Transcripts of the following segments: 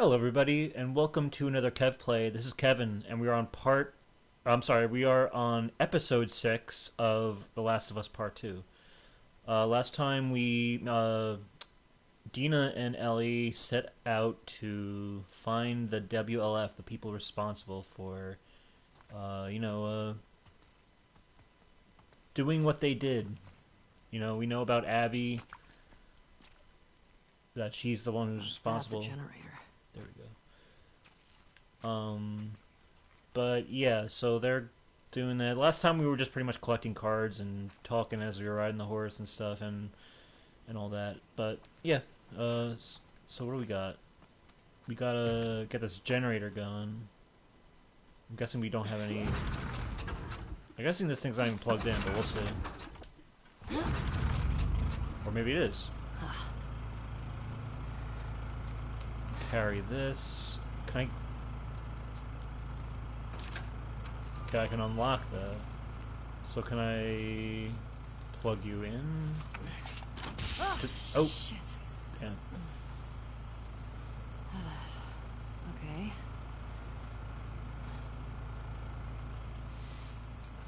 Hello, everybody, and welcome to another Kev Play. This is Kevin, and we are on we are on episode 6 of The Last of Us Part 2. Last time Dina and Ellie set out to find the WLF, the people responsible for, doing what they did. We know about Abby, that she's the one who's That's a responsible. generator. There we go. But yeah, so they're doing that. Last time we were just pretty much collecting cards and talking as we were riding the horse and stuff and all that. But yeah, so what do we got? We gotta get this generator going. I'm guessing we don't have any. I'm guessing this thing's not even plugged in, but we'll see. Or maybe it is. Carry this. Can I? Okay, I can unlock that. So can I plug you in? Oh, Shit. damn. Okay.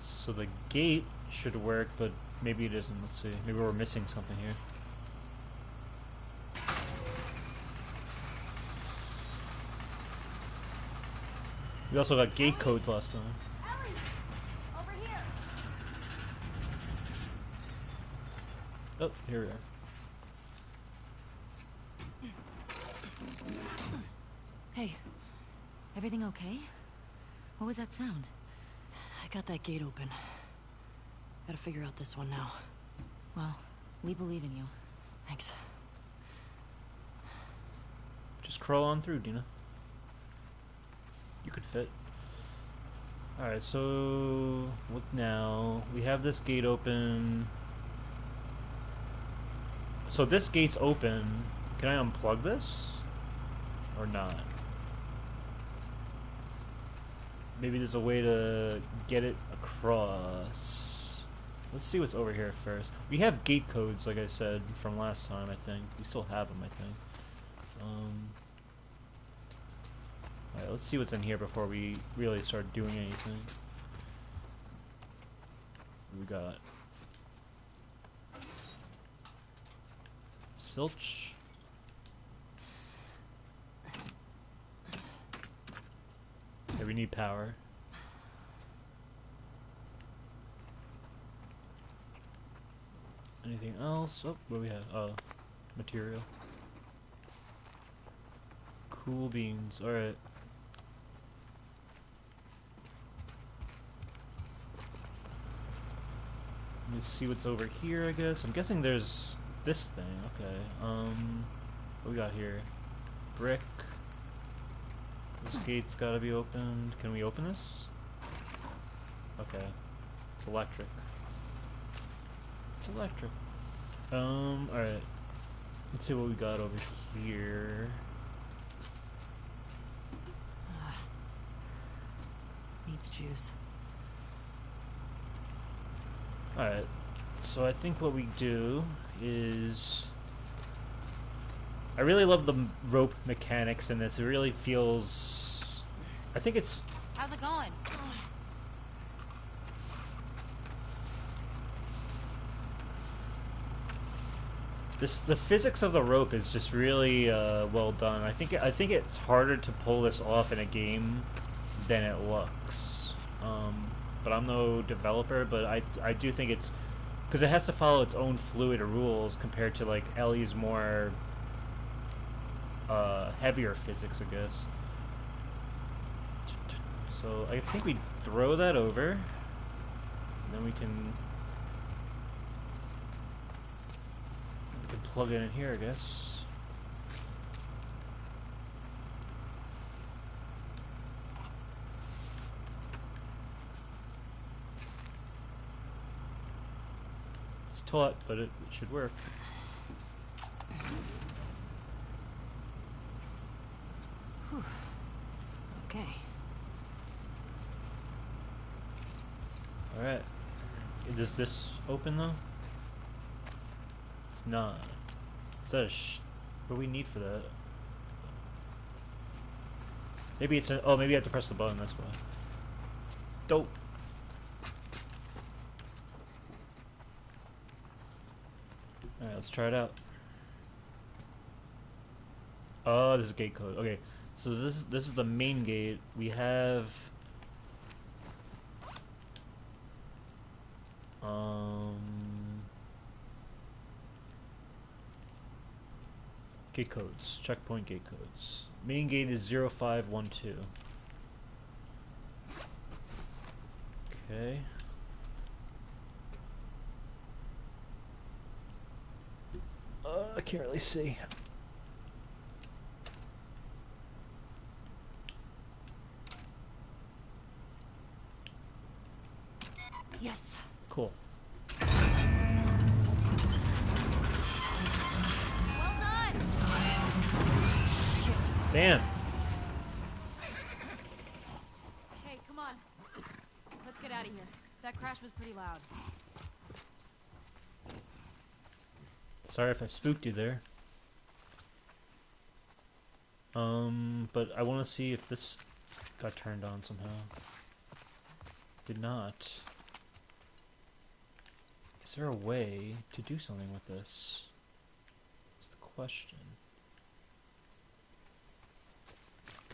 So the gate should work, but maybe it isn't. Let's see. Maybe we're missing something here. We also got gate codes last time. Ellie! Over here! Oh, here we are. Hey, everything okay? What was that sound? I got that gate open. Gotta figure out this one now. Well, we believe in you. Thanks. Just crawl on through, Dina. You could fit. Alright, so what now? We have this gate open. So this gate's open. Can I unplug this? Or not? Maybe there's a way to get it across. Let's see what's over here first. We have gate codes, like I said, from last time, I think. We still have them, I think. Alright, let's see what's in here before we really start doing anything. What we got? Silch. Okay, we need power. Anything else? Oh, what do we have? Material. Cool beans. Alright. Let me see what's over here, I guess. I'm guessing there's this thing. Okay. What we got here? Brick. This gate's gotta be opened. Can we open this? Okay. It's electric. It's electric. Alright. Let's see what we got over here. Needs juice. Alright, so I think what we do is... I really love the rope mechanics in this. It really feels... I think it's... How's it going? The physics of the rope is just really well done. I think it's harder to pull this off in a game than it looks. But I'm no developer, but I do think it's because it has to follow its own fluid rules compared to like Ellie's more heavier physics, I guess. So I think we throw that over, and then we can plug it in here, I guess. It's taut, but it should work. Whew. Okay. Alright. Does this open though? It's not. Is that what do we need for that? Maybe it's a... Oh, maybe I have to press the button, that's why. Dope. Alright, let's try it out. Oh, this is gate code. Okay, so this is the main gate. We have... Gate codes. Checkpoint gate codes. Main gate is 0512. Okay. I can't really see. Yes. Cool. Well done. Shit. Damn. Hey, come on. Let's get out of here. That crash was pretty loud. Sorry if I spooked you there. But I want to see if this got turned on somehow. Did not. Is there a way to do something with this? That's the question.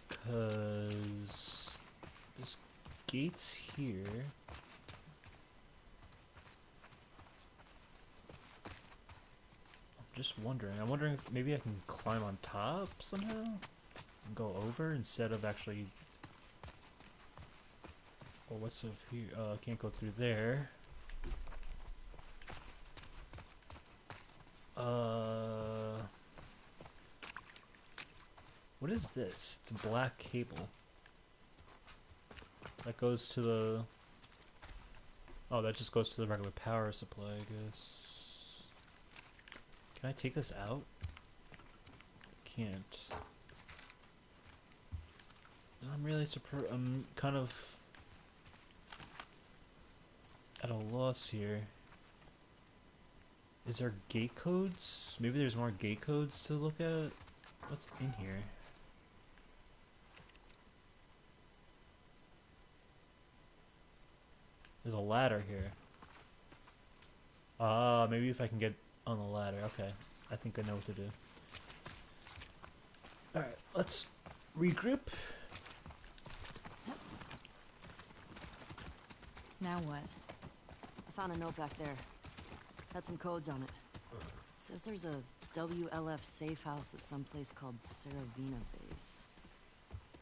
Because there's gates here. I'm just wondering. I'm wondering if maybe I can climb on top somehow and go over instead of actually. Oh, what's up here? I can't go through there. What is this? It's a black cable. That goes to the... Oh, that just goes to the regular power supply, I guess. Can I take this out? Can't. I'm really I'm kind of at a loss here. Is there gate codes? Maybe there's more gate codes to look at? What's in here? There's a ladder here. Ah, maybe if I can get on the ladder. Okay, I think I know what to do. Alright, let's regroup. Now what? I found a note back there. Had some codes on it. Says there's a WLF safe house at some place called Saravina Base.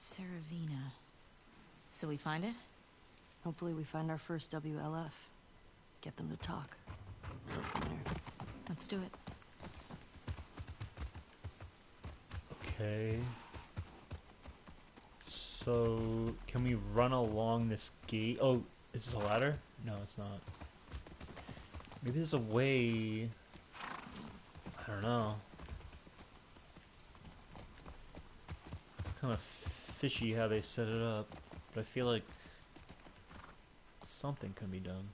Saravina. So we find it? Hopefully we find our first WLF. Get them to talk. Go from there. Let's do it. Okay. So, can we run along this gate? Oh, is this a ladder? No, it's not. Maybe there's a way... I don't know. It's kind of fishy how they set it up, but I feel like something can be done.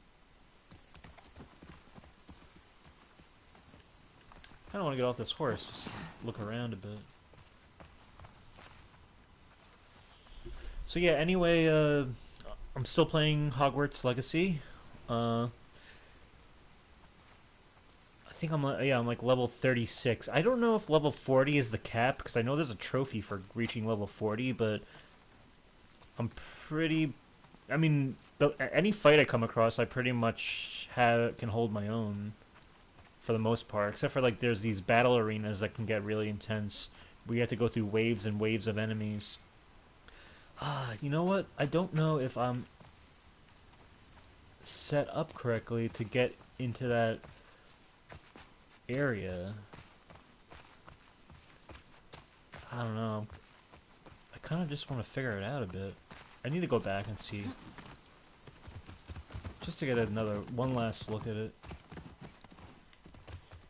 I don't want to get off this horse, just look around a bit. So yeah, anyway, I'm still playing Hogwarts Legacy. I think I'm like level 36. I don't know if level 40 is the cap, because I know there's a trophy for reaching level 40, but I'm pretty... I mean, any fight I come across, I pretty much can hold my own for the most part, except for like there's these battle arenas that can get really intense. We have to go through waves and waves of enemies. You know what? I don't know if I'm set up correctly to get into that area. I don't know. I kind of just want to figure it out a bit. I need to go back and see. Just to get one last look at it.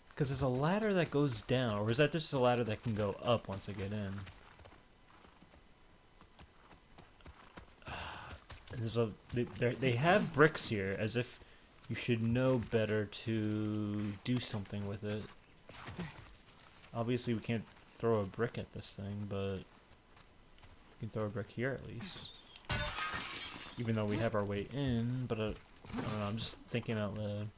Because there's a ladder that goes down, or is that just a ladder that can go up once I get in? There's they have bricks here, as if you should know better to do something with it. Obviously we can't throw a brick at this thing, but can throw a brick here at least. Even though we have our way in, but I don't know, I'm just thinking out loud.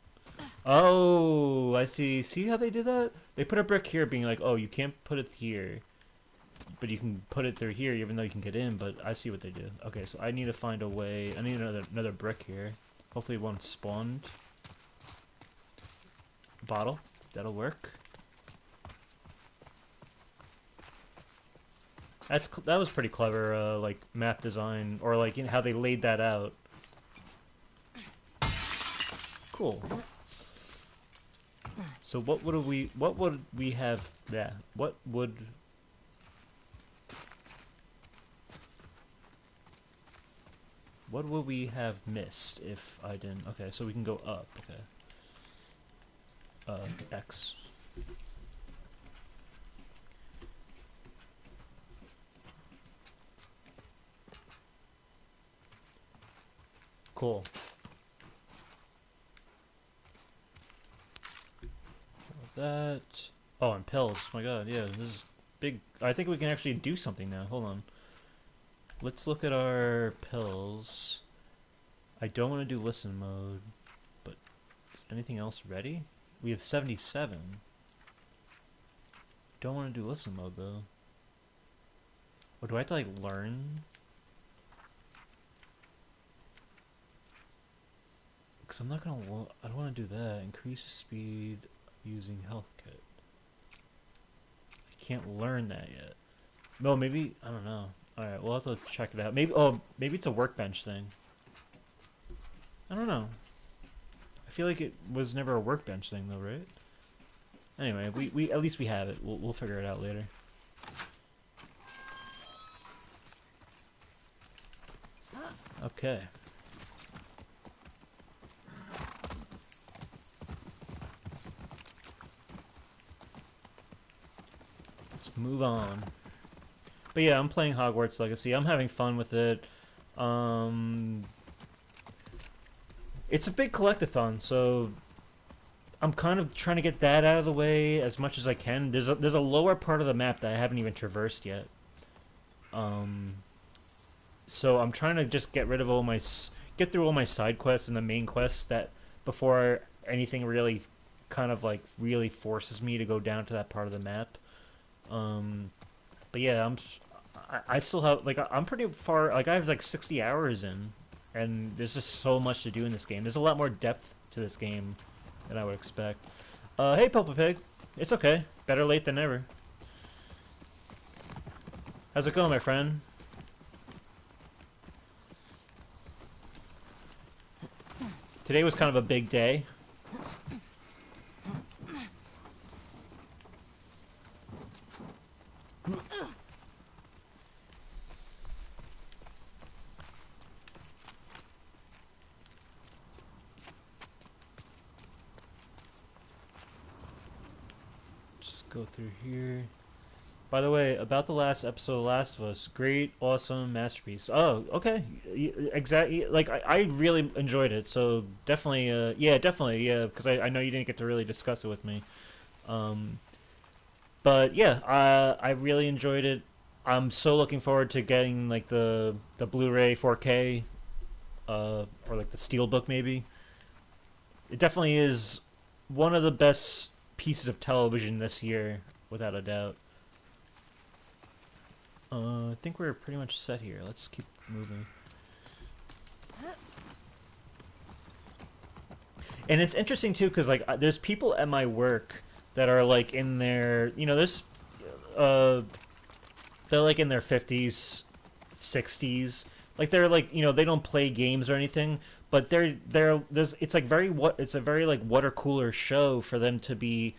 Oh, I see. See how they did that? They put a brick here being like, oh, you can't put it here. But you can put it through here even though you can get in, but I see what they did. Okay, so I need to find a way. I need another brick here. Hopefully one spawned. Bottle. That'll work. That was pretty clever, like map design, or like how they laid that out. Cool. So what would we have? Yeah, what would we have missed if I didn't? Okay, so we can go up. Okay. X. Cool. That. Oh, and pills. My God, yeah, this is big. I think we can actually do something now. Hold on. Let's look at our pills. I don't want to do listen mode, but is anything else ready? We have 77. Don't want to do listen mode though. Or do I have to like learn? Because I'm not gonna. I don't want to do that. Increase speed using health kit. I can't learn that yet. No, maybe I don't know. All right, we'll have to check it out. Maybe maybe it's a workbench thing. I don't know. I feel like it was never a workbench thing though, right? Anyway, we at least we have it. We'll figure it out later. Okay. Let's move on. But yeah, I'm playing Hogwarts Legacy. I'm having fun with it. It's a big collectathon, so I'm kind of trying to get that out of the way as much as I can. There's a lower part of the map that I haven't even traversed yet. So I'm trying to just get rid of get through all my side quests and the main quests that before anything really kind of like really forces me to go down to that part of the map. But yeah, I still have like I'm pretty far. Like I have like 60 hours in, and there's just so much to do in this game. There's a lot more depth to this game than I would expect. Hey, Pulpa Pig. It's okay. Better late than never. How's it going, my friend? Today was kind of a big day. Just go through here. By the way, about the last episode of Last of Us, great, awesome, masterpiece. Oh, okay, exactly. Like I really enjoyed it, so definitely, yeah, definitely, yeah, because I know you didn't get to really discuss it with me. But yeah, I really enjoyed it. I'm so looking forward to getting like the Blu-ray 4K, or like the Steelbook maybe. It definitely is one of the best pieces of television this year, without a doubt. I think we're pretty much set here. Let's keep moving. And it's interesting too, because like there's people at my work that are like in their, you know, uh, they're like in their 50s, 60s. Like they're like, you know, they don't play games or anything, but it's like it's a very like water cooler show for them to be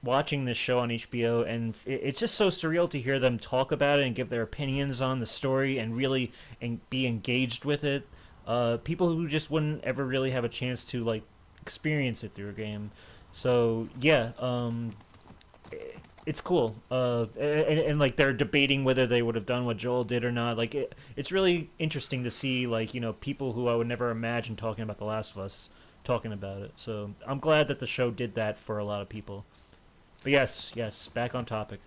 watching this show on HBO, and it's just so surreal to hear them talk about it and give their opinions on the story and really be engaged with it. People who just wouldn't ever really have a chance to like experience it through a game. So yeah, it's cool. And like they're debating whether they would have done what Joel did or not. Like it's really interesting to see like, you know, people who I would never imagine talking about The Last of Us talking about it. So I'm glad that the show did that for a lot of people. But yes, back on topic.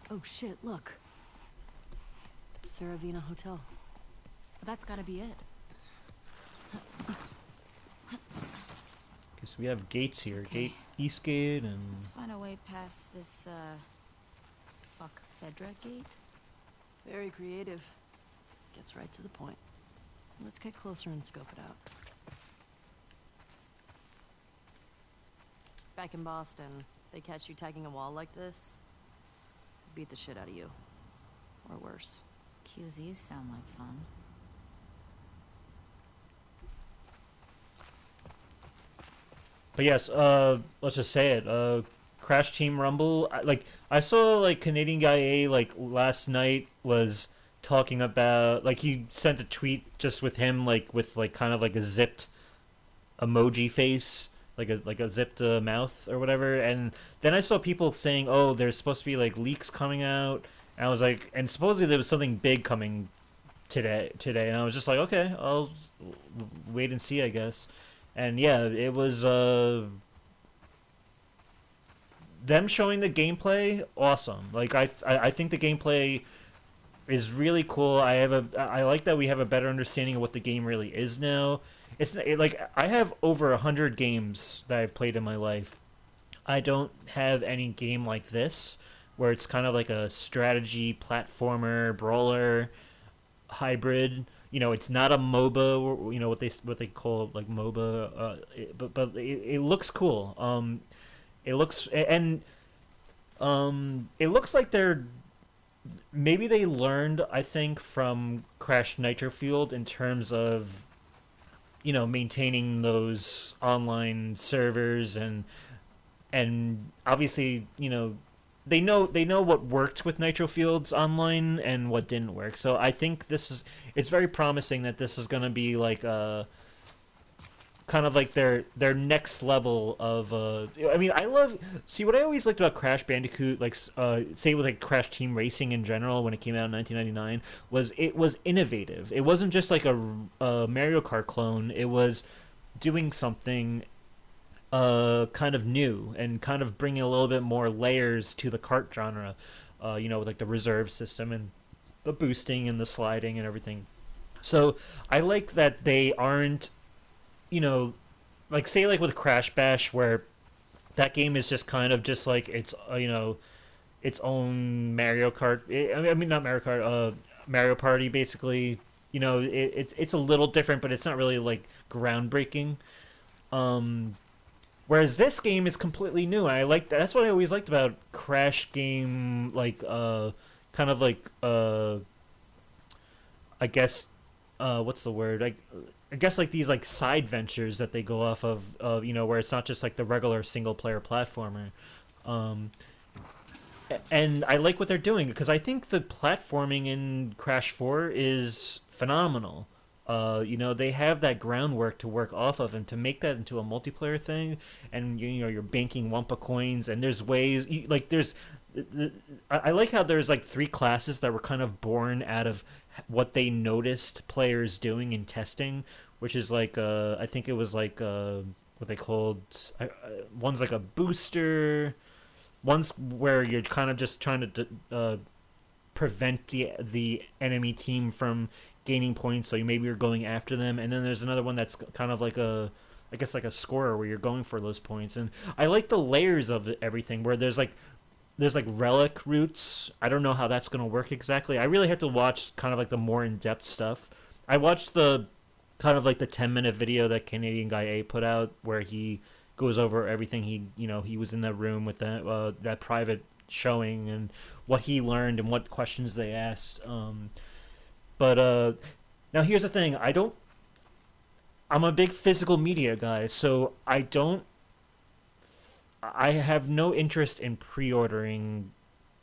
Oh shit, look. Saravina Hotel. That's gotta be it. Guess we have gates here. Okay. East gate, and Let's find a way past this, fuck Fedra gate. Very creative. Gets right to the point. Let's get closer and scope it out. Back in Boston, they catch you tagging a wall like this, beat the shit out of you. Or worse. QZs sound like fun. but yes, let's just say it. Crash Team Rumble. I saw like Canadian Guy A like last night was talking about like he sent a tweet just with him like with like kind of like a zipped emoji face, like a zipped mouth or whatever. And then I saw people saying, "Oh, there's supposed to be like leaks coming out." And I was like, and supposedly there was something big coming today, and I was just like, okay, I'll wait and see, I guess. And yeah, it was them showing the gameplay awesome. Like I think the gameplay is really cool. I like that we have a better understanding of what the game really is now. Like I have over 100 games that I've played in my life. I don't have any game like this where it's kind of like a strategy platformer brawler hybrid. You know, it's not a MOBA, or, you know, what they call like MOBA. But it looks cool. It looks and it looks like they're maybe they learned, I think, from Crash Nitro Field in terms of, you know, maintaining those online servers, and obviously, you know, they know what worked with Nitro Fields online and what didn't work. So I think it's very promising that this is going to be like a kind of like their next level of I mean, see what I always liked about Crash Bandicoot, like say with like Crash Team Racing in general when it came out in 1999, was it was innovative. It wasn't just like a Mario Kart clone. It was doing something kind of new and kind of bringing a little bit more layers to the kart genre. You know, like the reserve system and the boosting and the sliding and everything. So I like that they aren't, you know, like say like with Crash Bash, where that game is just kind of just like it's you know, its own Mario Kart. I mean, not Mario Kart. Mario Party basically. You know, it's a little different, but it's not really like groundbreaking. Um, Whereas this game is completely new. I like that. That's what I always liked about Crash game, like kind of like I guess what's the word? I guess like these like side ventures that they go off of, you know, where it's not just like the regular single player platformer. Um, and I like what they're doing because I think the platforming in Crash 4 is phenomenal. You know, they have that groundwork to work off of, and to make that into a multiplayer thing, and you know, you're banking Wumpa coins, and there's ways like I like how there's like three classes that were kind of born out of what they noticed players doing in testing, which is like I think it was like what they called one's like a booster, one's where you're kind of just trying to prevent the enemy team from gaining points, so maybe you're going after them, and then there's another one that's kind of like a I guess like a scorer where you're going for those points. And I like the layers of everything where there's like relic routes. I don't know how that's going to work exactly. I really have to watch kind of like the more in-depth stuff. I watched the kind of like the 10-minute video that Canadian Guy A put out where he goes over everything he was in that room with that private showing and what he learned and what questions they asked. But now here's the thing. I'm a big physical media guy, so I have no interest in pre-ordering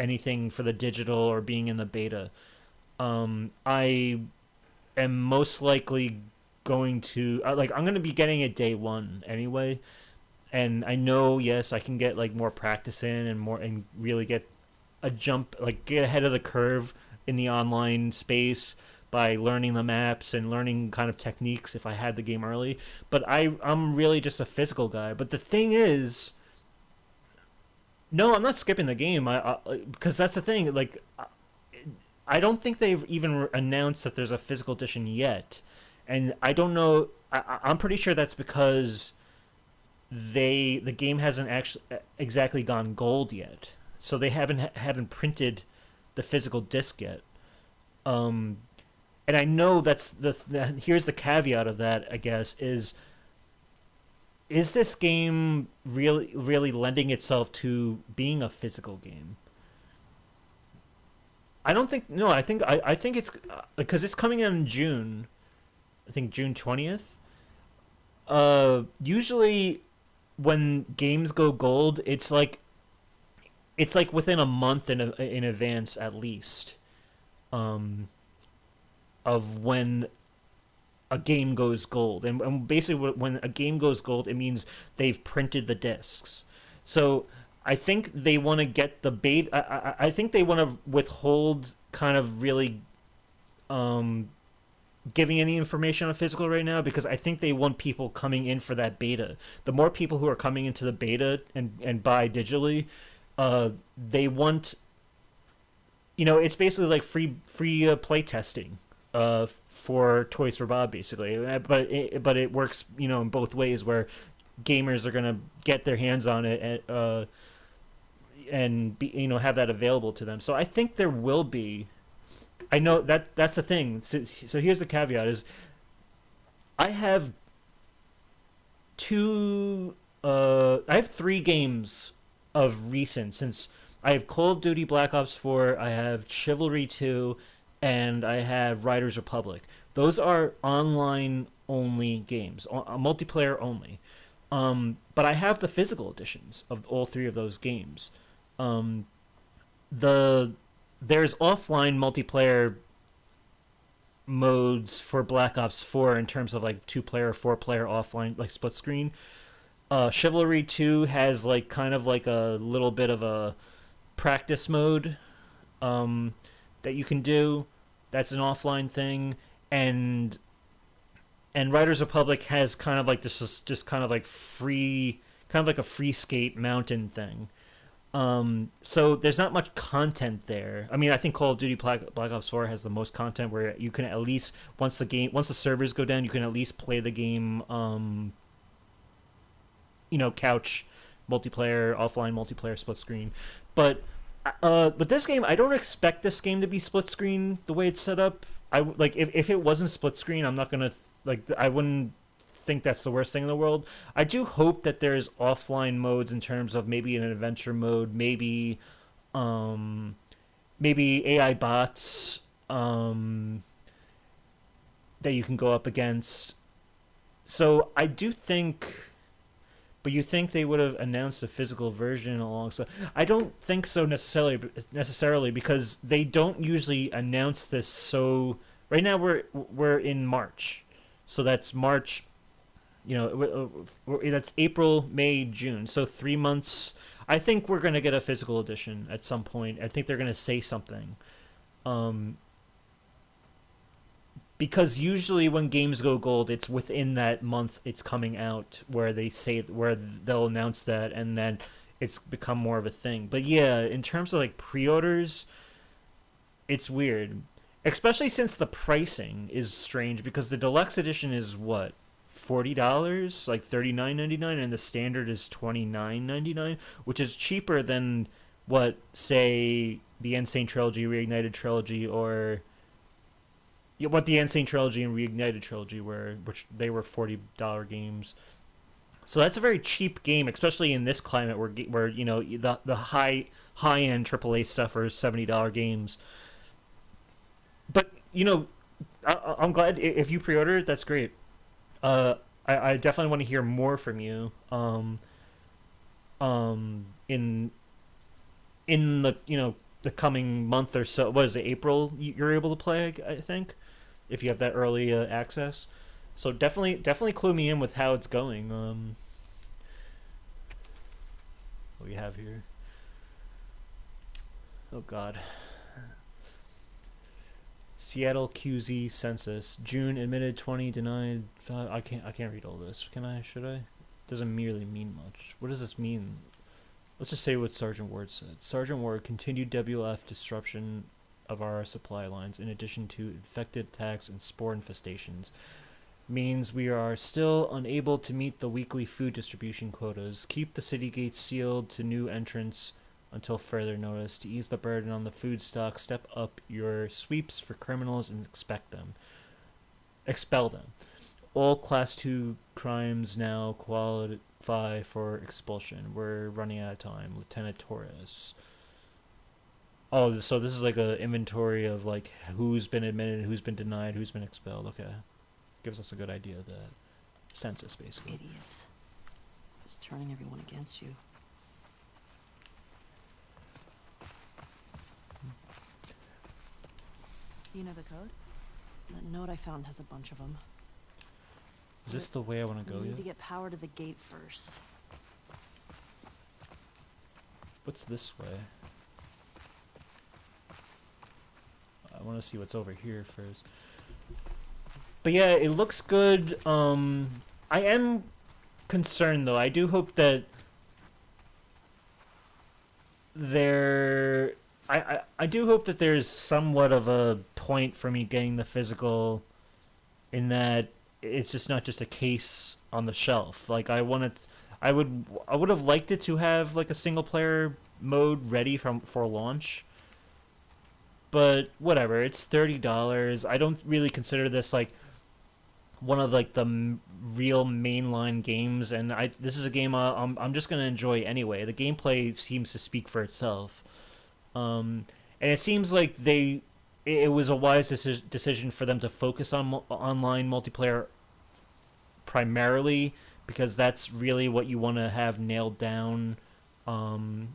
anything for the digital or being in the beta. I am most likely going to like I'm going to be getting it day one anyway, and I know, yes, I can get like more practice in and really get get ahead of the curve in the online space by learning the maps and learning kind of techniques if I had the game early. But I'm really just a physical guy. But the thing is, no, I'm not skipping the game. Because that's the thing. Like, I don't think they've even announced that there's a physical edition yet, and I don't know. I'm pretty sure that's because the game hasn't actually exactly gone gold yet, so they haven't printed the physical disc yet. Um, and I know that's here's the caveat of that. I guess is this game really lending itself to being a physical game? I don't think no. I think it's because it's coming out in June. I think June 20th. Usually when games go gold, it's like within a month in advance at least um, of when a game goes gold. And basically, when a game goes gold, it means they've printed the discs. So I think they want to get the bait. I think they want to withhold kind of really um, giving any information on physical right now because I think they want people coming in for that beta. The more people who are coming into the beta and buy digitally, they want it's basically like free play testing for Toys for Bob basically. But it works in both ways where gamers are gonna get their hands on it and be, have that available to them. So I think there will be. I know that's the thing. So here's the caveat: is I have I have three games of recent since I have Call of Duty Black Ops 4, I have Chivalry 2, and I have Riders Republic. Those are online only games, multiplayer only. But I have the physical editions of all three of those games. Um, the there's offline multiplayer modes for Black Ops 4 in terms of like two player, four player offline like split screen. Chivalry 2 has like kind of like a little bit of a practice mode um, that you can do. That's an offline thing, and Riders Republic has kind of like this just kind of like free, kind of like a free skate mountain thing. So there's not much content there. I mean, I think Call of Duty Black Ops 4 has the most content where you can at least once the servers go down, you can at least play the game. Couch multiplayer, offline multiplayer, split screen. But this game, I don't expect this game to be split screen the way it's set up. I like if it wasn't split screen, I'm not gonna like I wouldn't think that's the worst thing in the world. I do hope that there's offline modes in terms of maybe an adventure mode, um, maybe AI bots that you can go up against. So I do think. But you think they would have announced a physical version alongside? I don't think so necessarily because they don't usually announce this. So right now we're in March, so that's March. That's April, May, June. So 3 months. I think we're gonna get a physical edition at some point. I think they're gonna say something. Um, because usually when games go gold, it's within that month it's coming out where they'll announce that, and then it's become more of a thing. But yeah, in terms of like pre-orders, it's weird, especially since the pricing is strange because the deluxe edition is what $40, like 39.99, and the standard is 29.99, which is cheaper than what say the Insane Trilogy, Reignited Trilogy, or what the Insane Trilogy and Reignited Trilogy were, which they were $40 games. So that's a very cheap game, especially in this climate where the high end AAA stuff are $70 games. But I'm glad if you pre-order it. That's great. I definitely want to hear more from you. In the the coming month or so. What is it? April? You're able to play, I think, if you have that early access. So definitely clue me in with how it's going. What we have here. Oh God. Seattle QZ census. June admitted 20, denied 5. I can't read all this. Can I? Should I? Doesn't merely mean much. What does this mean? Let's just say what Sergeant Ward said. Sergeant Ward continued WF disruption of our supply lines, in addition to infected attacks and spore infestations, means we are still unable to meet the weekly food distribution quotas. Keep the city gates sealed to new entrants until further notice. To ease the burden on the food stock, step up your sweeps for criminals and expel them. All Class 2 crimes now qualify for expulsion. We're running out of time. Lieutenant Torres. Oh, so this is like a inventory of like who's been admitted, who's been denied, who's been expelled. Okay. Gives us a good idea of the census, basically. Idiots. Just turning everyone against you. Do you know the code? That note I found has a bunch of them. Is this the way I want to go We need yet? to get power to the gate first. What's this way? I want to see what's over here first. But yeah, it looks good. I am concerned though. I do hope that I do hope that there's somewhat of a point for me getting the physical, in that it's just not just a case on the shelf. Like I would have liked it to have like a single player mode ready for launch. But whatever, it's $30. I don't really consider this like one of like the real mainline games, and this is a game I'm just gonna enjoy anyway. The gameplay seems to speak for itself, and it seems like it was a wise decision for them to focus on online multiplayer primarily, because that's really what you want to have nailed down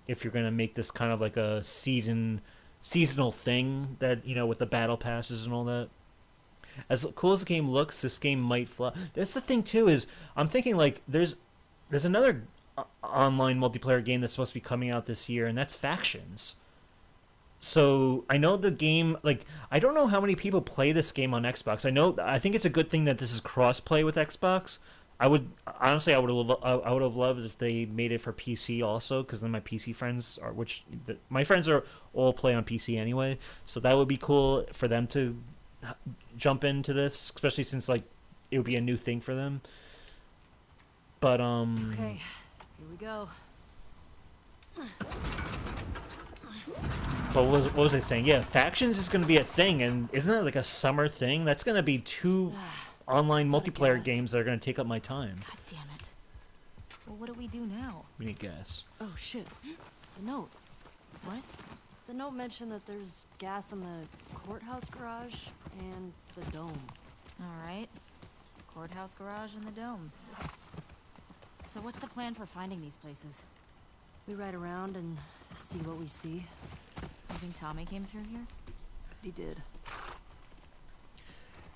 if you're gonna make this kind of like a seasonal thing, that with the battle passes and all that. As cool as the game looks, this game might flop. That's the thing too, is I'm thinking like there's another online multiplayer game that's supposed to be coming out this year, and that's Factions. So I know the game, like I don't know how many people play this game on Xbox. I think it's a good thing that this is cross-play with Xbox. I would have loved if they made it for PC also, because then my PC friends my friends are all play on PC anyway, so that would be cool for them to jump into this, especially since like it would be a new thing for them. But Okay, here we go. but what was I saying? Yeah, Factions is going to be a thing, and isn't that like a summer thing? That's going to be 2 online That's what I multiplayer guess. games that are going to take up my time. God damn it. Well, what do we do now? We need gas. Oh shit. The note. What? The note mentioned that there's gas in the courthouse garage and the dome. All right. Courthouse garage and the dome. So what's the plan for finding these places? We ride around and see what we see. You think Tommy came through here? He did.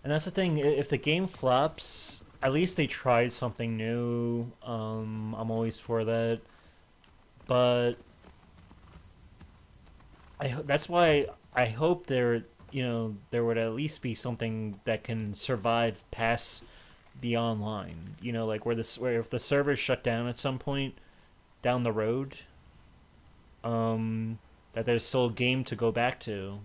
And that's the thing, if the game flops, at least they tried something new. I'm always for that. But that's why I hope there would at least be something that can survive past the online. Like where if the servers shut down at some point down the road, that there's still a game to go back to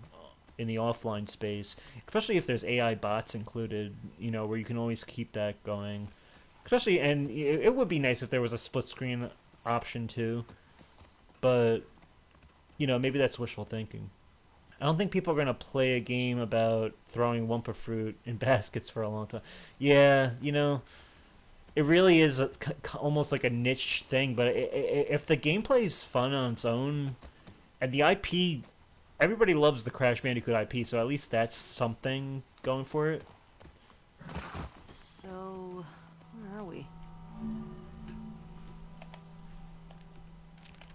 in the offline space, especially if there's AI bots included, where you can always keep that going. Especially, and it would be nice if there was a split screen option too, but maybe that's wishful thinking. I don't think people are going to play a game about throwing Wumpa fruit in baskets for a long time. Yeah, it really is almost like a niche thing, but if the gameplay is fun on its own, and the IP, everybody loves the Crash Bandicoot IP, so at least that's something going for it. So, where are we?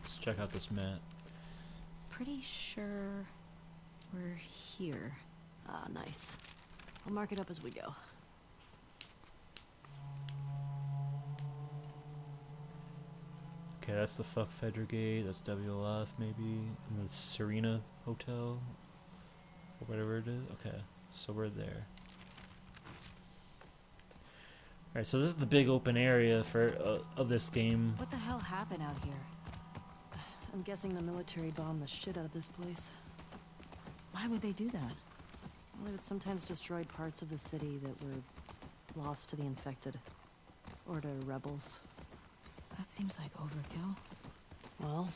Let's check out this map. Pretty sure we're here. Ah, nice. I'll mark it up as we go. Okay, that's the Fuck Fedra Gate, that's WLF maybe, and the Serena Hotel, or whatever it is. Okay, so we're there. Alright, so this is the big open area of this game. What the hell happened out here? I'm guessing the military bombed the shit out of this place. Why would they do that? Well, they would sometimes destroy parts of the city that were lost to the infected. Or to rebels. That seems like overkill. Well,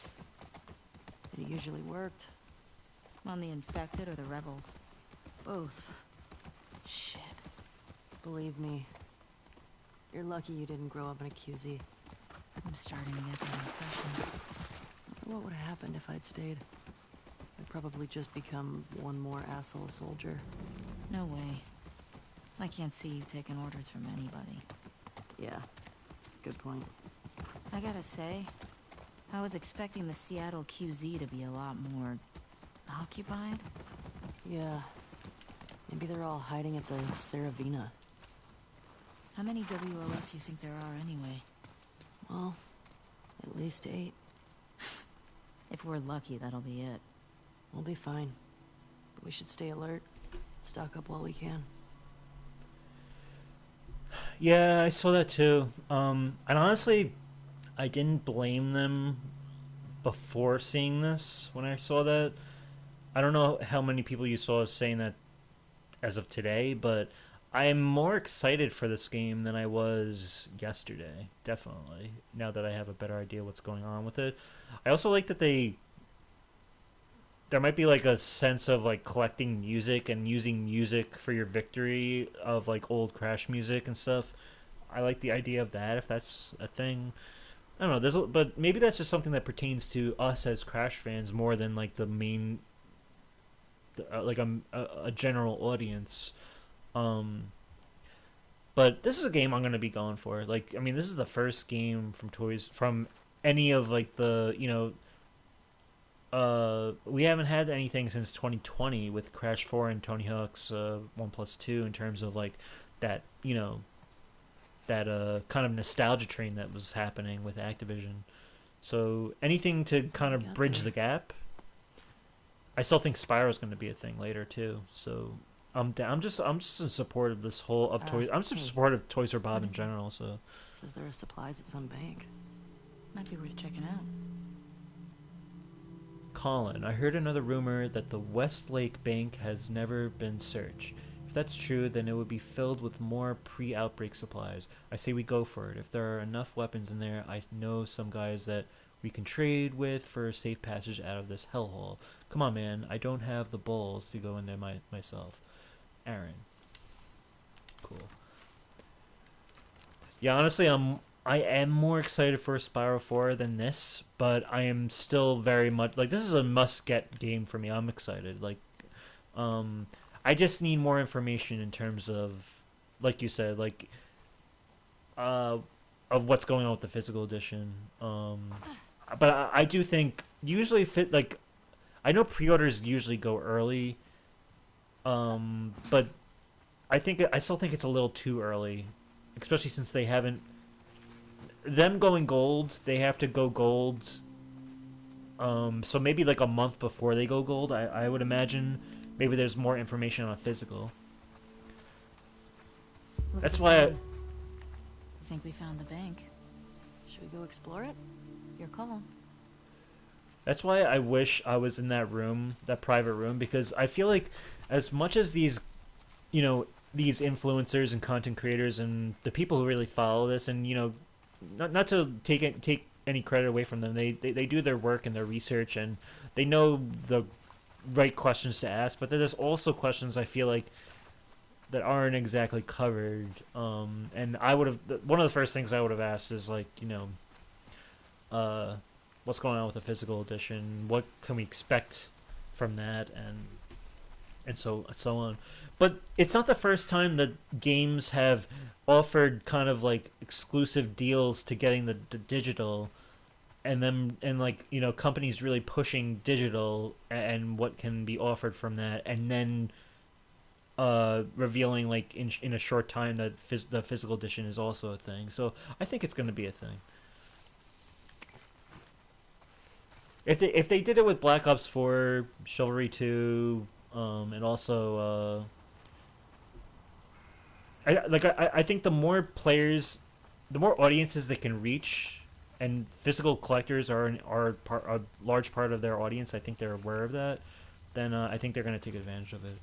it usually worked. On the infected or the rebels? Both. Shit. Believe me. You're lucky you didn't grow up in a QZ. I'm starting to get that impression. What would have happened if I'd stayed? I'd probably just become one more asshole soldier. No way. I can't see you taking orders from anybody. Yeah, good point. I gotta say, I was expecting the Seattle QZ to be a lot more occupied. Yeah. Maybe they're all hiding at the Saravina. How many WLF do you think there are anyway? Well, at least 8. If we're lucky, that'll be it. We'll be fine. But we should stay alert. Stock up while we can. Yeah, I saw that too. And honestly, I didn't blame them before seeing this when I saw that. I don't know how many people you saw saying that as of today, but I am more excited for this game than I was yesterday, definitely, now that I have a better idea what's going on with it. I also like that there might be like a sense of like collecting music and using music for your victory of like old Crash music and stuff. I like the idea of that if that's a thing. I don't know, but maybe that's just something that pertains to us as Crash fans more than like the main like a general audience. But this is a game I'm going to be going for. Like, I mean, this is the first game from any of like the, we haven't had anything since 2020 with Crash 4 and Tony Hawk's 1+2 in terms of like that, that kind of nostalgia train that was happening with Activision. So anything to kind of bridge the gap. I still think Spyro's going to be a thing later too. So I'm just in support of this whole of toys. I'm just in support of Toys for Bob in general. So says there are supplies at some bank. Might be worth checking out. Colin, I heard another rumor that the Westlake Bank has never been searched. If that's true, then it would be filled with more pre-outbreak supplies. I say we go for it. If there are enough weapons in there, I know some guys that we can trade with for a safe passage out of this hellhole. Come on, man. I don't have the balls to go in there myself. Aaron. Cool. Yeah, honestly, I am more excited for Spyro 4 than this, but I am still very much like this is a must-get game for me. I'm excited. Like, I just need more information in terms of, like you said, like, of what's going on with the physical edition. But I do think usually I know pre-orders usually go early, but I still think it's a little too early, especially since they haven't. Them going gold, they have to go gold. So maybe like a month before they go gold, I would imagine. Maybe there's more information on physical. That's why. I think we found the bank. Should we go explore it? Your call. That's why I wish I was in that room, that private room, because I feel like as much as these, these influencers and content creators and the people who really follow this, and not to take any credit away from them, they do their work and their research, and they know the right questions to ask. But there's also questions I feel like that aren't exactly covered. And I would have one of the first things I would have asked is like, what's going on with the physical edition? What can we expect from that? And so on. But it's not the first time that games have offered kind of like exclusive deals to getting the digital, and companies really pushing digital and what can be offered from that, and then revealing like in a short time that the physical edition is also a thing. So I think it's going to be a thing. If they did it with Black Ops 4, Chivalry 2, and also I think the more players, the more audiences they can reach, and physical collectors are a large part of their audience. I think they're aware of that. then I think they're gonna take advantage of it.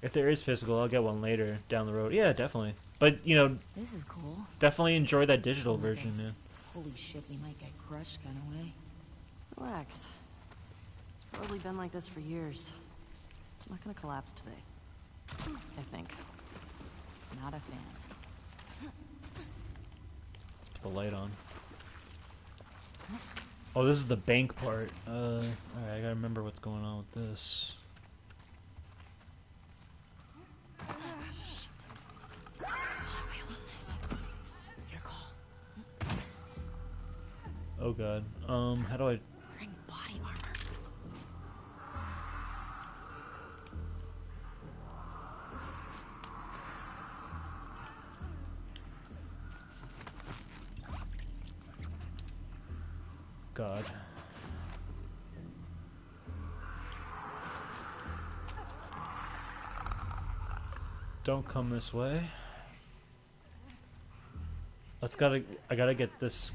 If there is physical, I'll get one later down the road. Yeah, definitely. But you know, This is cool. definitely enjoy that digital Like a version, man. Holy shit, we might get crushed kind of way. Relax. It's probably been like this for years. It's not gonna collapse today. I think. Not a fan. Put the light on. Oh, this is the bank part. Alright, I gotta remember what's going on with this. Your call. Oh god. How do I... Wearing body armor. God. Don't come this way. I gotta get this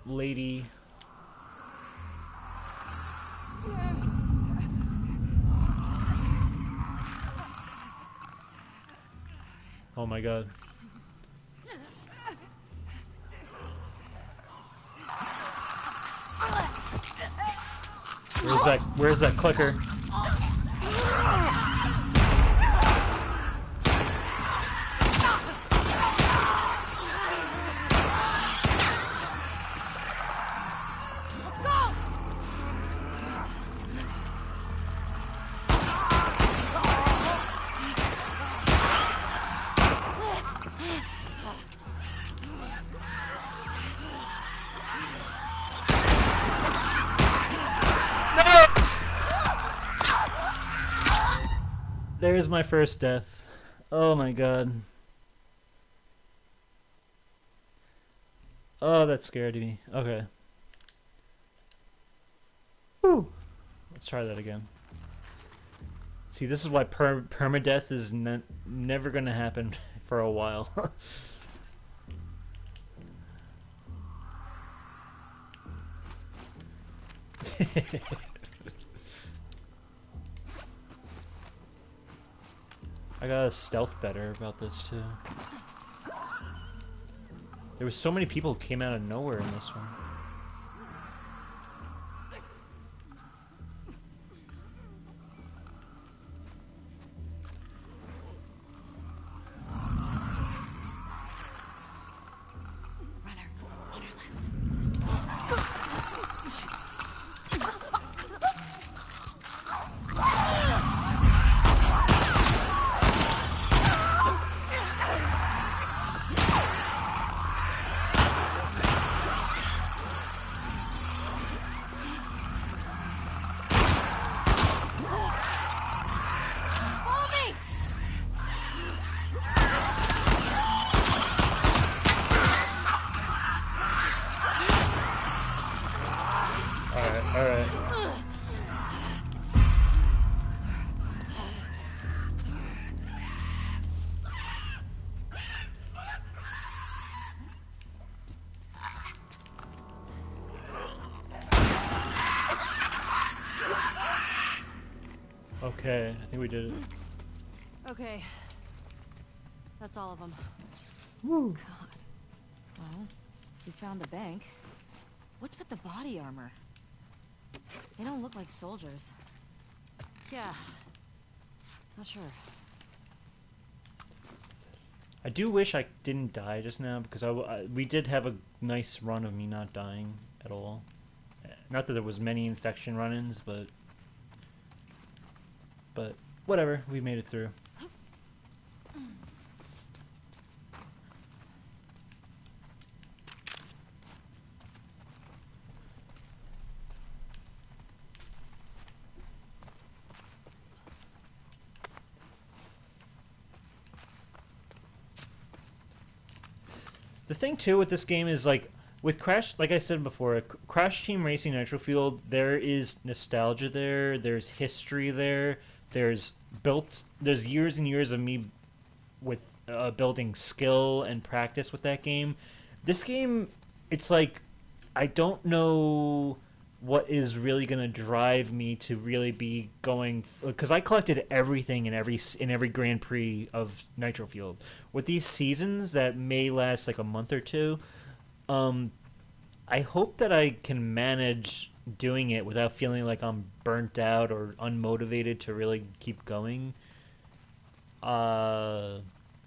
lady. Oh my god. Where's that clicker? There's my first death. Oh my god. Oh, that scared me. Okay. Whew. Let's try that again. See, this is why permadeath is never gonna happen for a while. I gotta stealth better about this too. There was so many people who came out of nowhere in this one. Alright. Okay, I think we did it. Okay. That's all of them. Woo. God. Well, we found the bank. What's with the body armor? They don't look like soldiers. Yeah. Not sure. I do wish I didn't die just now because we did have a nice run of me not dying at all. Not that there was many infection run-ins, but whatever, we made it through. The thing too with this game is like with Crash, like I said before, Crash Team Racing Nitro Fuel, there is nostalgia there, there's history there, there's years and years of me with building skill and practice with that game. This game, it's like I don't know what is really gonna drive me to really be going, because I collected everything in every Grand Prix of Nitro Fueled. With these seasons that may last like a month or two, um, I hope that I can manage doing it without feeling like I'm burnt out or unmotivated to really keep going. Uh,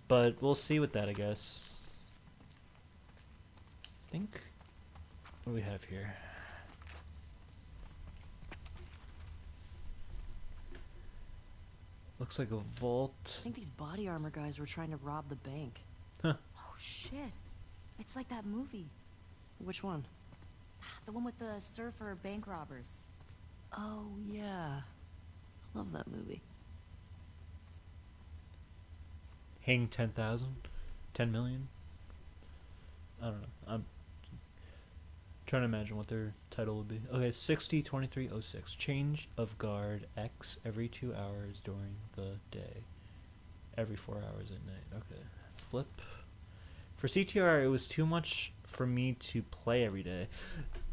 but we'll see with that, I guess. I think what do we have here? Looks like a I vault. think these body armor guys were trying to rob the bank. Huh. Oh shit. It's like that movie. Which one? The one with the surfer bank robbers. Oh, yeah. Love that movie. Hang 10,000? 10 million? I don't know. I'm trying to imagine what their title would be. Okay, 602306. Change of guard X every 2 hours during the day. Every 4 hours at night. Okay. Flip. For CTR, it was too much for me to play every day.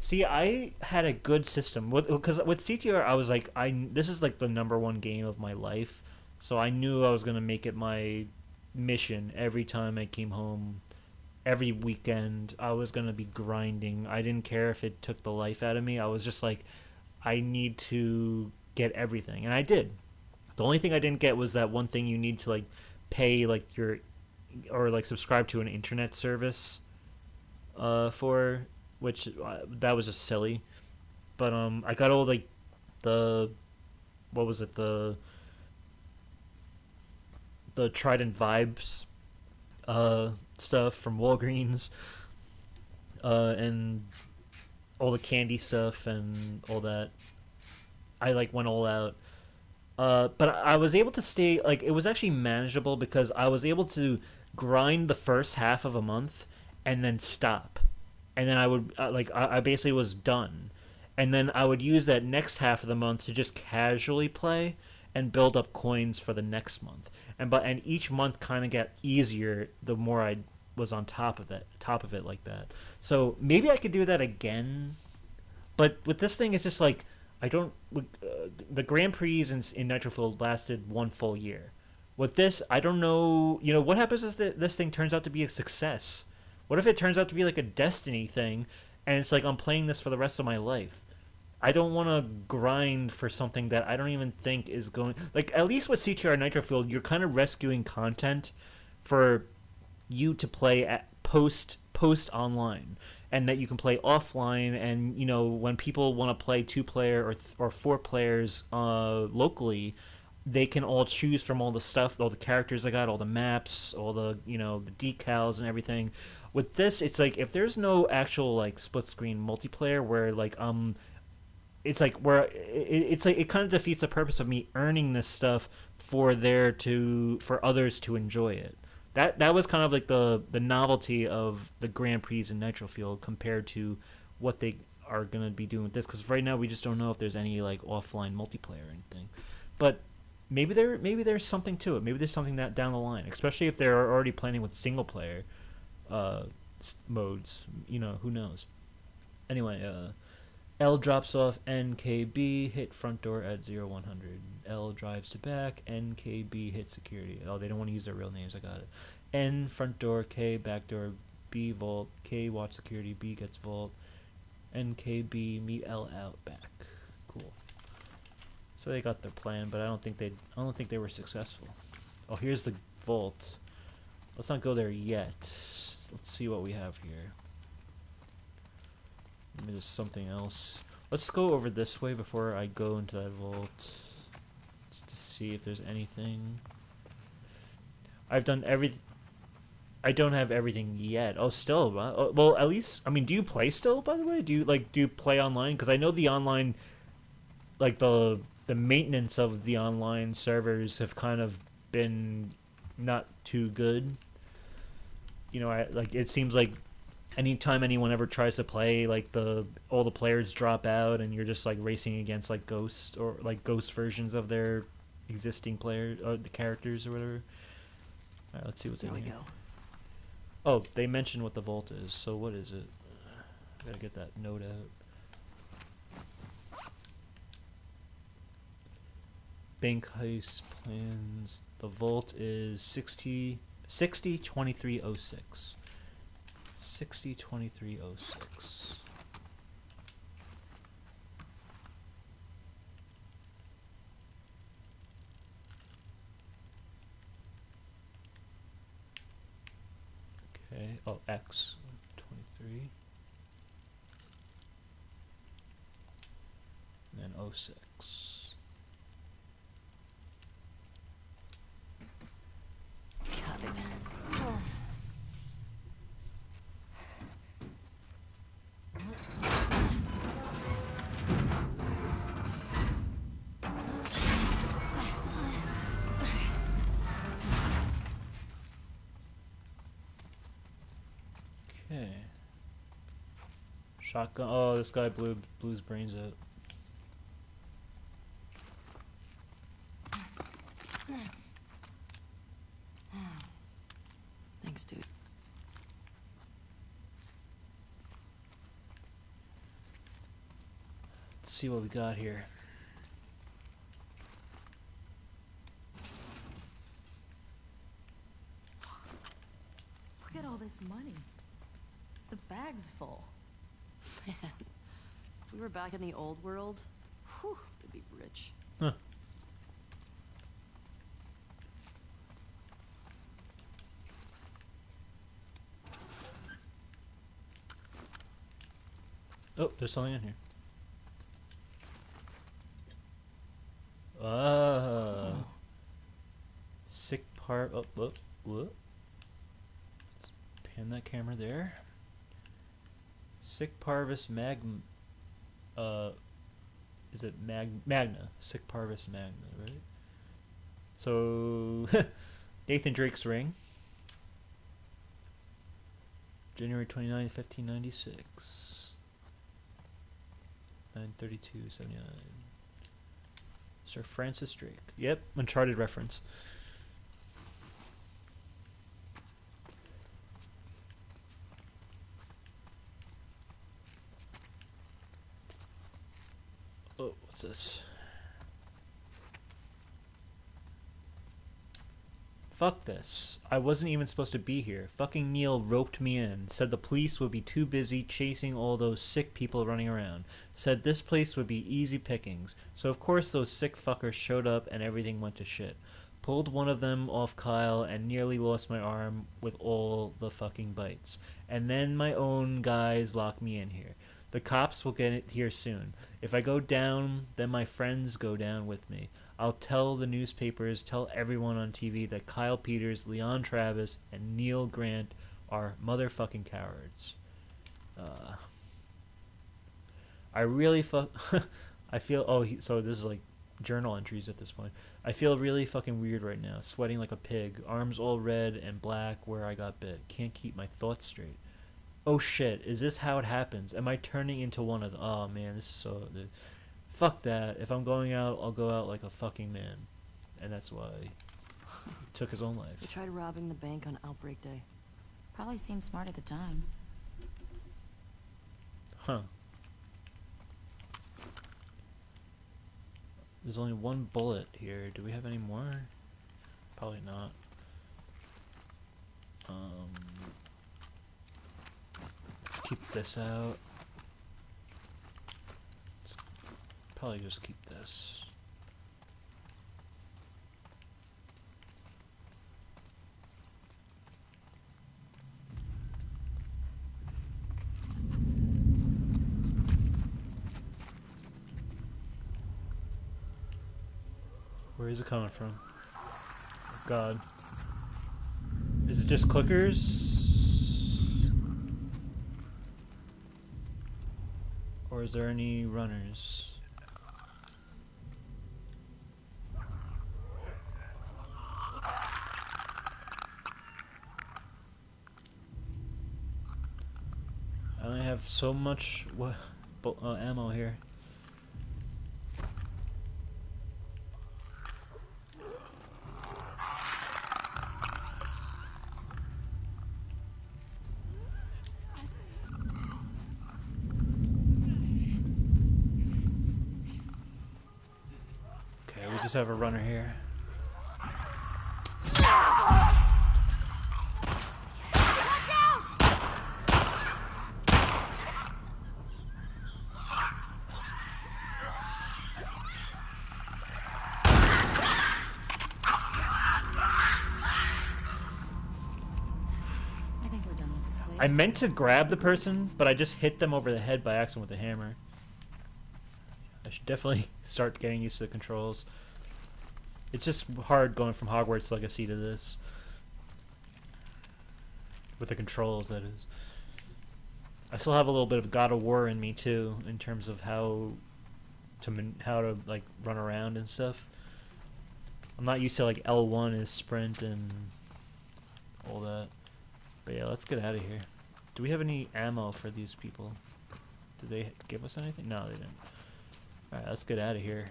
See, I had a good system because with CTR, I was like, this is like the #1 game of my life, so I knew I was gonna make it my mission every time I came home. Every weekend, I was gonna be grinding. I didn't care if it took the life out of me. I was just like, I need to get everything, and I did. The only thing I didn't get was that one thing you need to like pay like your or like subscribe to an internet service for, which that was just silly. But I got all like the what was it the Trident Vibes stuff from Walgreens and all the candy stuff and all that. I like went all out. But I was able to stay like it was actually manageable because I was able to grind the first half of a month and then stop, and then I would I basically was done, and then I would use that next half of the month to just casually play and build up coins for the next month, and each month kind of got easier the more I was on top of it like that. So maybe I could do that again, but with this thing, it's just like I don't. The Grand Prix in Nitrofield lasted 1 full year. With this, I don't know. You know what happens is that this thing turns out to be a success. What if it turns out to be like a Destiny thing, and it's like I'm playing this for the rest of my life? I don't want to grind for something that I don't even think is going. Like at least with CTR Nitrofield, you're kind of rescuing content for you to play at post online, and that you can play offline, and you know when people want to play 2 player or 4 players locally, they can all choose from all the stuff, all the characters I got, all the maps, all the the decals and everything. With this, it's like if there's no actual like split screen multiplayer where like it's like where it's like it kind of defeats the purpose of me earning this stuff for others to enjoy it. That was kind of like the novelty of the Grand Prix in Nitro Field compared to what they are gonna be doing with this. Because right now we just don't know if there's any like offline multiplayer or anything. But maybe there's something to it. Maybe there's something that down the line, especially if they're already planning with single player uh, modes. Who knows? Anyway, L drops off NKB, hit front door at 0100. L drives to back, NKB hit security. Oh, they don't want to use their real names, I got it. N front door, K back door, B vault, K watch security, B gets vault, NKB meet L out back. Cool. So they got their plan, but I don't think they were successful. Oh, here's the vault. Let's not go there yet. Let's see what we have here. Maybe there's something else. Let's go over this way before I go into that vault. Just to see if there's anything. I've done everything. I don't have everything yet. Oh, still? Well, at least, I mean, do you play still, by the way? Do you play online? Because I know the online, like, the maintenance of the online servers have kind of been not too good. It seems like anytime anyone ever tries to play, like all the players drop out, and you're just like racing against like ghosts or like ghost versions of their existing players or the characters or whatever. All right, let's see what's in here. There we go. Oh, they mentioned what the vault is. So what is it? I gotta get that note out. Bank heist plans. The vault is 602306. 602306. Okay. Oh, X 23. And then 06. Got it. Okay. Shotgun. Oh, this guy blew his brains out. Thanks, dude. Let's see what we got here. Look at all this money. The bag's full. Man, if we were back in the old world, whew, we'd be rich. Huh. Oh, there's something in here. Sick part. Oh, whoop, whoop. Let's pan that camera there. Sick Parvis is it Magna? Sick Parvis Magna, right? So, Nathan Drake's ring. January 29, 1596. 932.79. Sir Francis Drake. Yep, Uncharted reference. Oh, what's this? Fuck this. I wasn't even supposed to be here. Fucking Neil roped me in. Said the police would be too busy chasing all those sick people running around. Said this place would be easy pickings. So of course those sick fuckers showed up and everything went to shit. Pulled one of them off Kyle and nearly lost my arm with all the fucking bites. And then my own guys locked me in here. The cops will get it here soon. If I go down, then my friends go down with me. I'll tell the newspapers, tell everyone on TV that Kyle Peters, Leon Travis, and Neil Grant are motherfucking cowards. I really I feel... Oh, so this is like journal entries at this point. I feel really fucking weird right now. Sweating like a pig. Arms all red and black where I got bit. Can't keep my thoughts straight. Oh shit, is this how it happens? Am I turning into one of the... Oh man, this is so... Fuck that. If I'm going out, I'll go out like a fucking man. And that's why he took his own life. We tried robbing the bank on Outbreak Day. Probably seemed smart at the time. Huh. There's only one bullet here. Do we have any more? Probably not. Let's keep this out. Let's probably just keep this. Where is it coming from? Oh God. Is it just clickers? Or is there any runners? I only have so much ammo here. just have a runner here. I think we're done with this place. I meant to grab the person, but I just hit them over the head by accident with a hammer. I should definitely start getting used to the controls. It's just hard going from Hogwarts Legacy to this. With the controls, that is. I still have a little bit of God of War in me too, in terms of how to like run around and stuff. I'm not used to like L1 is sprint and all that. But yeah, let's get out of here. Do we have any ammo for these people? Did they give us anything? No, they didn't. Alright, let's get out of here.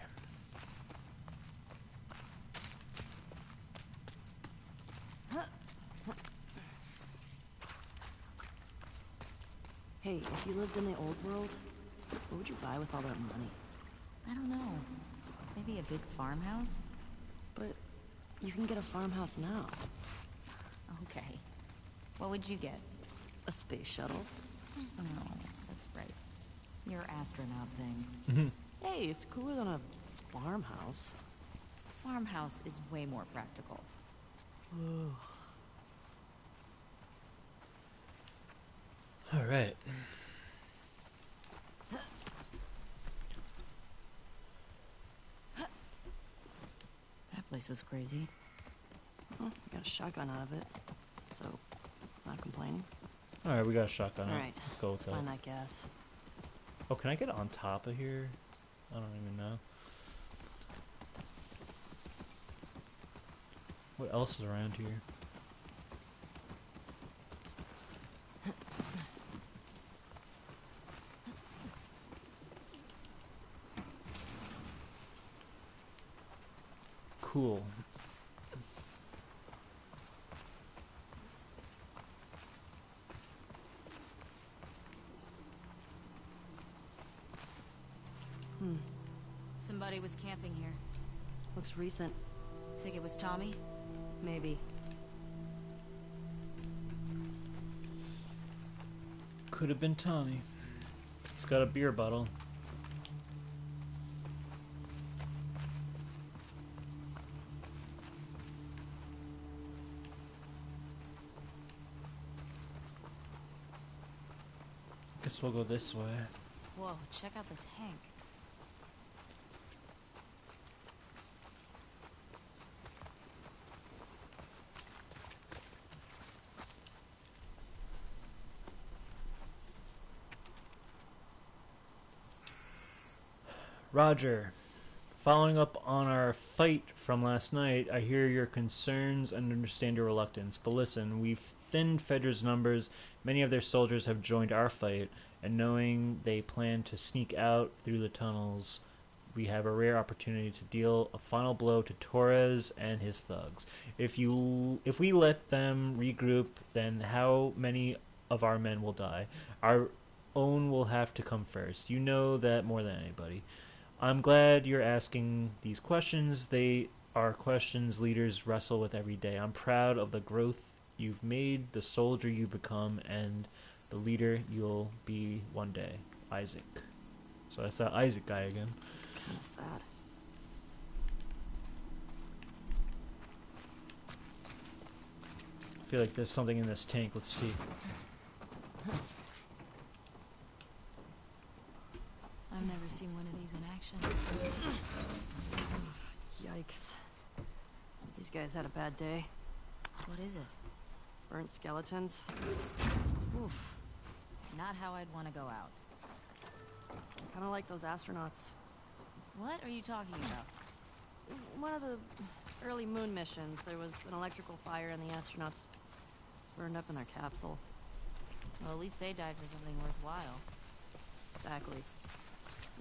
Hey, if you lived in the old world, what would you buy with all that money? I don't know. Maybe a big farmhouse? But you can get a farmhouse now. Okay. What would you get? A space shuttle. Oh, that's right. Your astronaut thing. Mhm. Hey, it's cooler than a farmhouse. Farmhouse is way more practical. Alright. That place was crazy. Well, I got a shotgun out of it, so not complaining. Alright, we got a shotgun. Alright, Let's go with that. find that gas. Oh, can I get on top of here? I don't even know. What else is around here? Cool. Somebody was camping here. Looks recent. Think it was Tommy? Maybe. Could have been Tommy. He's got a beer bottle. Guess we'll go this way. Whoa, check out the tank. Roger. Following up on our fight from last night, I hear your concerns and understand your reluctance. But listen, we've thinned Fedra's numbers. Many of their soldiers have joined our fight, and knowing they plan to sneak out through the tunnels, we have a rare opportunity to deal a final blow to Torres and his thugs. If we let them regroup, then how many of our men will die? Our own will have to come first. You know that more than anybody. I'm glad you're asking these questions. They are questions leaders wrestle with every day. I'm proud of the growth you've made, the soldier you've become, and the leader you'll be one day. Isaac. So that's that Isaac guy again. Kinda sad. I feel like there's something in this tank. Let's see. I've never seen one of these in action. Yikes. These guys had a bad day. What is it? Burnt skeletons. Oof. Not how I'd want to go out. Kinda like those astronauts. What are you talking about? One of the early moon missions, there was an electrical fire and the astronauts burned up in their capsule. Well, at least they died for something worthwhile. Exactly.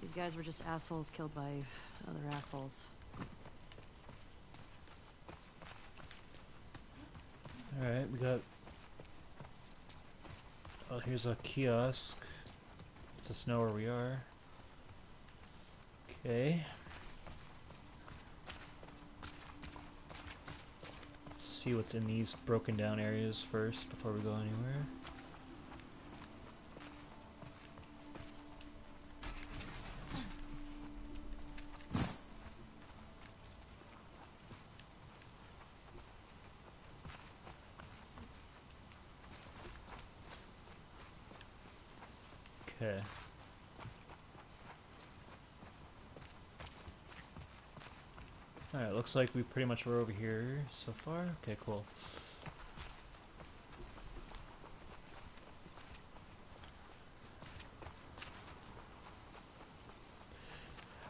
These guys were just assholes killed by other assholes. Alright, we got... Oh, here's a kiosk. Lets us know where we are. Okay. see what's in these broken down areas first before we go anywhere. Okay. Alright, looks like we pretty much were over here so far. Okay, cool.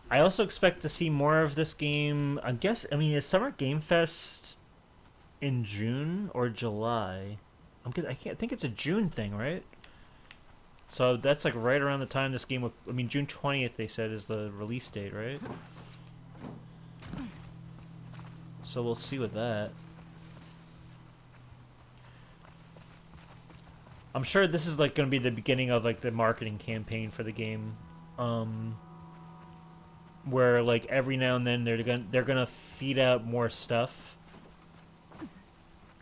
I also expect to see more of this game. I mean, is Summer Game Fest in June or July? I can't think it's a June thing, right? So that's like right around the time this game I mean, June 20th they said is the release date, right? So we'll see with that. I'm sure this is like going to be the beginning of like the marketing campaign for the game. Where like every now and then they're gonna feed out more stuff.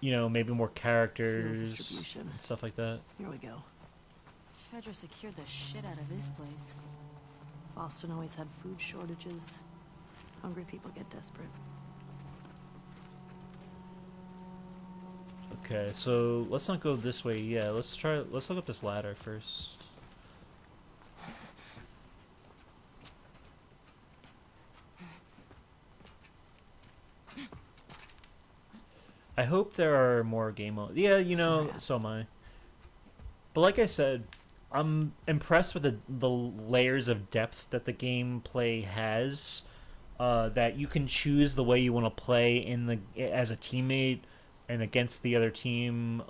You know, maybe more characters distribution. and stuff like that. Here we go. Fedra secured the shit out of this place. Boston always had food shortages. Hungry people get desperate. Okay, so let's not go this way. Yeah, let's look up this ladder first. I hope there are more game modes. Yeah, you know, so am I. But like I said, I'm impressed with the layers of depth that the gameplay has. That you can choose the way you want to play as a teammate and against the other team.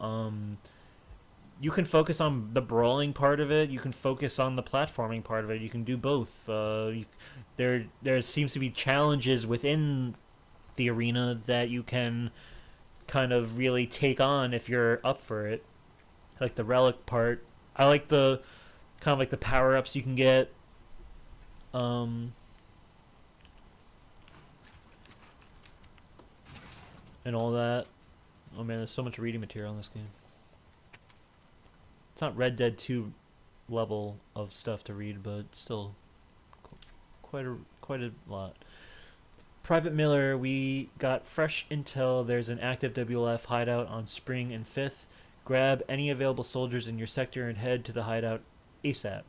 You can focus on the brawling part of it. You can focus on the platforming part of it. You can do both. There seems to be challenges within the arena that you can kind of really take on if you're up for it. Like the relic part. I like the kind of like the power-ups you can get. And all that. Oh man, there's so much reading material in this game. It's not Red Dead 2 level of stuff to read, but still quite a lot. Private Miller, we got fresh intel. There's an active WLF hideout on Spring and 5th. Grab any available soldiers in your sector and head to the hideout ASAP.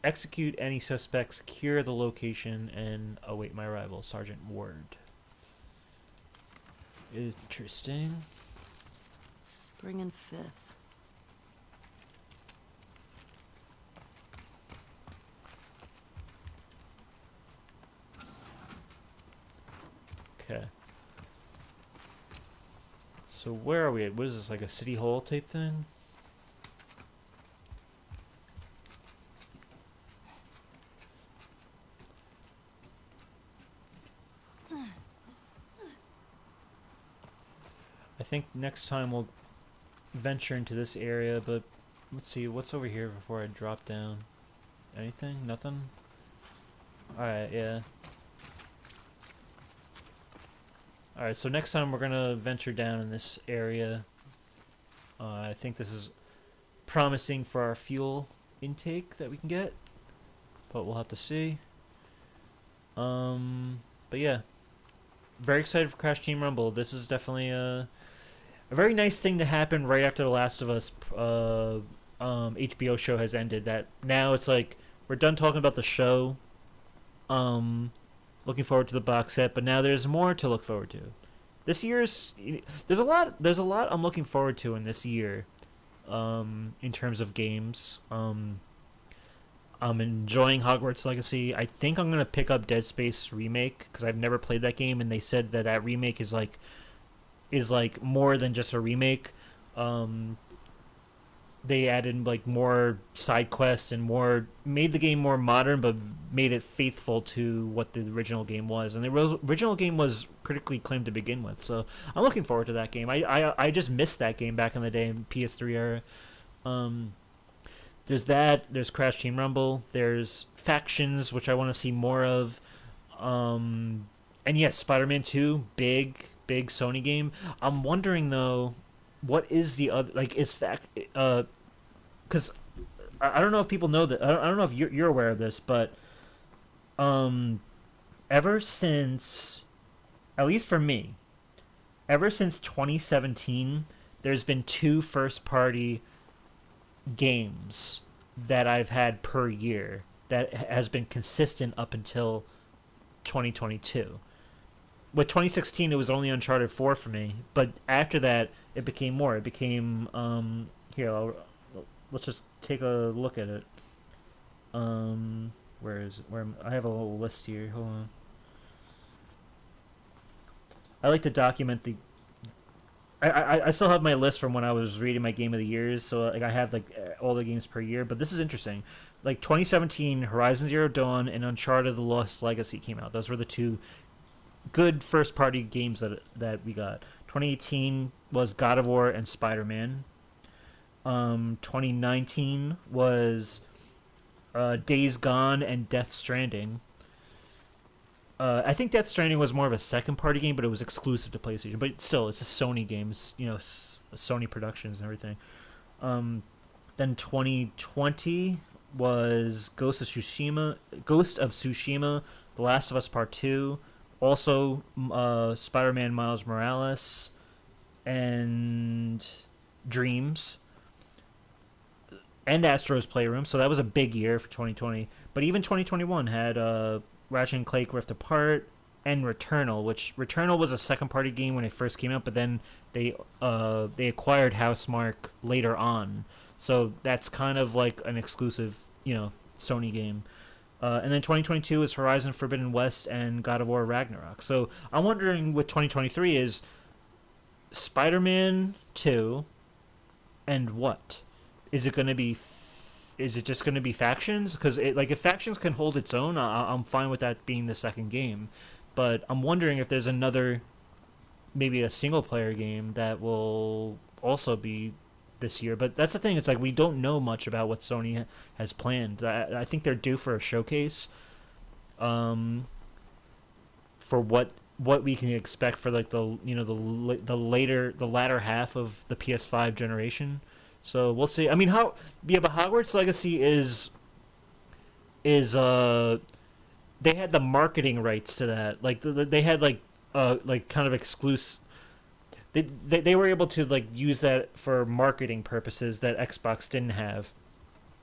Execute any suspects, secure the location, and await my arrival. Sergeant Ward. Interesting. Spring and 5th. Okay. So where are we at? What is this, like a City Hall type thing? I think next time we'll venture into this area, but let's see, what's over here before I drop down? Anything? Nothing? Alright, yeah. Alright, so next time we're gonna venture down in this area. I think this is promising for our fuel intake that we can get, but we'll have to see. But yeah, very excited for Crash Team Rumble. This is definitely a very nice thing to happen right after The Last of Us HBO show has ended. That now it's like we're done talking about the show. Looking forward to the box set, but now there's more to look forward to. This year's there's a lot I'm looking forward to in this year, in terms of games. I'm enjoying Hogwarts Legacy. I think I'm gonna pick up Dead Space Remake because I've never played that game, and they said that remake is like more than just a remake. They added like more side quests and made the game more modern, but made it faithful to what the original game was. And the original game was critically acclaimed to begin with, so I'm looking forward to that game. I just missed that game back in the day in PS3 era. There's that. There's Crash Team Rumble. There's Factions, which I want to see more of. And yes, Spider-Man 2, big Sony game. I'm wondering though, what is the other like? Is fact because I don't know if people know that. I don't know if you're aware of this, but um, ever since, at least for me, ever since 2017, there's been two first-party games that I've had per year that has been consistent up until 2022. With 2016, it was only Uncharted 4 for me, but after that, it became more. It became here. Let's just take a look at it. Where is it? I have a little list here. Hold on. I like to document the. I still have my list from when I was reading my game of the years, so like I have like all the games per year. But this is interesting. Like 2017, Horizon Zero Dawn and Uncharted: The Lost Legacy came out. Those were the two good first party games that we got. 2018 was God of War and Spider Man. 2019 was Days Gone and Death Stranding. I think Death Stranding was more of a second party game, but it was exclusive to PlayStation. But still, it's a Sony game. It's, Sony Productions and everything. Um, then 2020 was Ghost of Tsushima, The Last of Us Part 2, also Spider-Man Miles Morales, and Dreams, and Astro's Playroom. So that was a big year for 2020. But even 2021 had Ratchet and Clank Rift Apart and Returnal, which Returnal was a second party game when it first came out, but then they acquired Housemarque later on. So that's kind of like an exclusive, Sony game. And then 2022 is Horizon Forbidden West and God of War Ragnarok. So I'm wondering with 2023 is Spider-Man 2 and what? Is it going to be is it just going to be factions? Because like if factions can hold its own, I'm fine with that being the second game. But I'm wondering if there's another, maybe a single player game that will also be this year. But that's the thing. It's like we don't know much about what Sony has planned. I think they're due for a showcase, um, for what we can expect for like the latter half of the PS5 generation. So we'll see. I mean, but Hogwarts Legacy is they had the marketing rights to that. Like they had like kind of exclusive. They were able to like use that for marketing purposes that Xbox didn't have,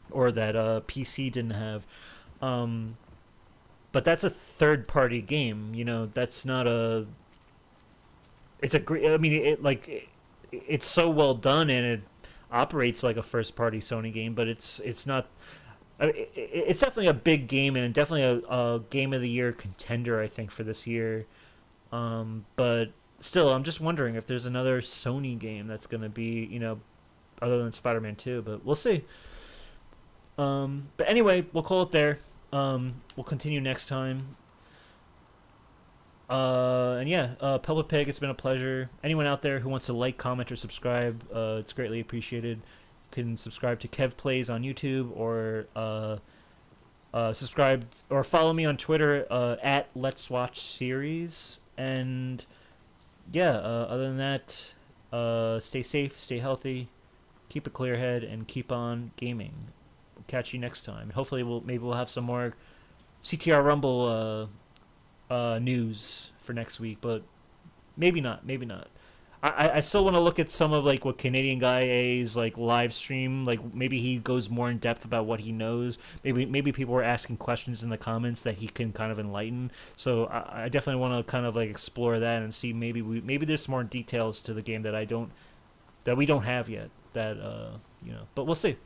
or that PC didn't have. Um, but that's a third party game. That's not a. It's a great. I mean, it's so well done and it operates like a first party Sony game, but it's not. It's definitely a big game and definitely a game of the year contender, I think, for this year. But still, I'm just wondering if there's another Sony game that's going to be, other than Spider-Man 2, but we'll see. But anyway, we'll call it there. We'll continue next time. And yeah, Pelpa Pig, it's been a pleasure. Anyone out there who wants to like, comment, or subscribe, it's greatly appreciated. You can subscribe to Kev Plays on YouTube, or subscribe or follow me on Twitter at Let's Watch Series. And yeah, other than that, stay safe, stay healthy, keep a clear head, and keep on gaming. We'll catch you next time. Hopefully, we'll have some more CTR Rumble news for next week, but maybe not. Maybe not. I still want to look at some of like what Canadian Guy A's like live stream. Like maybe he goes more in depth about what he knows. Maybe people were asking questions in the comments that he can kind of enlighten. So I definitely want to kind of like explore that and see maybe there's more details to the game that we don't have yet. But we'll see.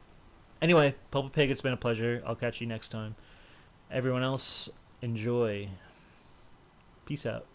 Anyway, Pulpa Pig, it's been a pleasure. I'll catch you next time. Everyone else, enjoy. Peace out.